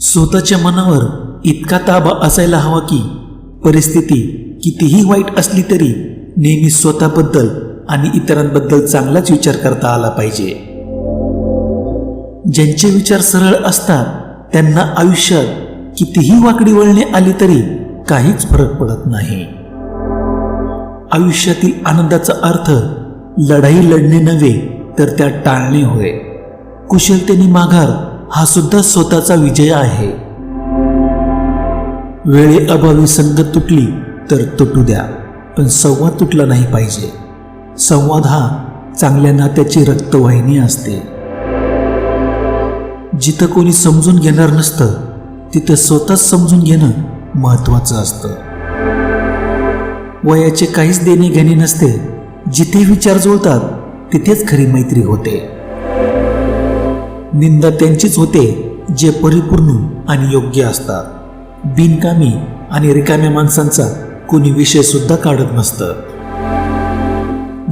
स्वतःच्या मनावर इतका ताबा असायला हवा की परिस्थिती कितीही वाईट असली तरी नेहमी स्वतःबद्दल आणि इतरांबद्दल चांगलाच विचार करता आला पाहिजे. ज्यांचे विचार सरळ असतात त्यांना आयुष्यात कितीही वाकडी वळणे आली तरी काहीच फरक पडत नाही. आयुष्यातील आनंदाचा अर्थ लढाई लढणे नव्हे तर त्या टाळणे होय. कुशलतेने माघार हा सुद्धा स्वतःचा विजय आहे. वेळेअभावी संगत तुटली तर तुटू द्या, पण संवाद तुटला नाही पाहिजे. संवाद हा चांगल्या नात्याची रक्तवाहिनी असते. जिथं कोणी समजून घेणार नसतं तिथं स्वतःच समजून घेणं महत्वाचं असतं. वयाचे काहीच देणे घेणे नसते. जिथे विचार जुळतात तिथेच खरी मैत्री होते. निंदा त्यांचीच होते जे परिपूर्ण आणि योग्य असतात. बिनकामी आणि रिकाम्या माणसांचा कोणी विषय सुद्धा काढत नसतं.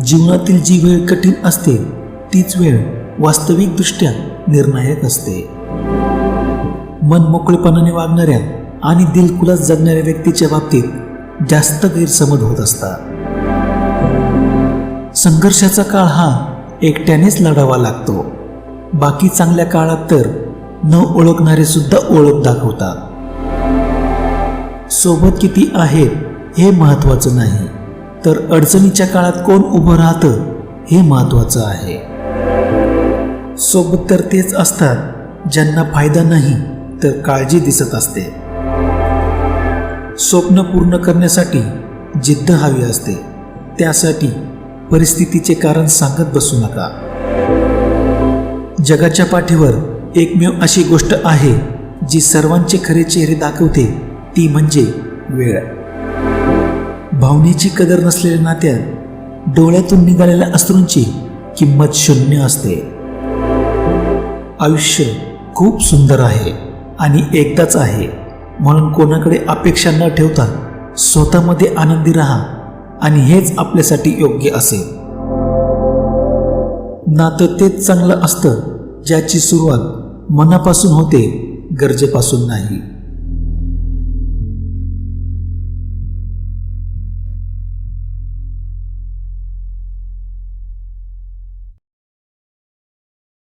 जीवनातील जी वेळ कठीण असते तीच वेळ वास्तविकदृष्ट्या निर्णायक असते. मन मोकळेपणाने वागणाऱ्या आणि दिलखुलास जगणाऱ्या व्यक्तीच्या बाबतीत जास्त गैरसमज होत असतात. संघर्षाचा काळ हा एकट्यानेच लढावा लागतो. बाकी चांगल्या काळात तर न ओळखणारे सुद्धा ओळख दाखवतात. सोबत किती आहेत हे महत्वाचं नाही, तर अडचणीच्या काळात कोण उभं राहतं हे महत्वाचं आहे. सोबत तर तेच असतात ज्यांना फायदा नाही तर काळजी दिसत असते. स्वप्न पूर्ण करण्यासाठी जिद्द हवी असते. त्यासाठी परिस्थितीचे कारण सांगत बसू नका. जगाच्या पाठीवर एकमेव अशी गोष्ट आहे जी सर्वांचे खरे चेहरे दाखवते, ती म्हणजे वेळ. भावनेची कदर नसलेल्या नात्यात डोळ्यातून निघालेल्या अश्रूंची किंमत शून्य असते. आयुष्य खूप सुंदर आहे आणि एकदाच आहे, म्हणून कोणाकडे अपेक्षा न ठेवता स्वतःमध्ये आनंदी राहा आणि हेच आपल्यासाठी योग्य असेल. नातं तेच चांगलं असतं ज्याची सुरुवात मनापासून होते, गरजेपासून नाही.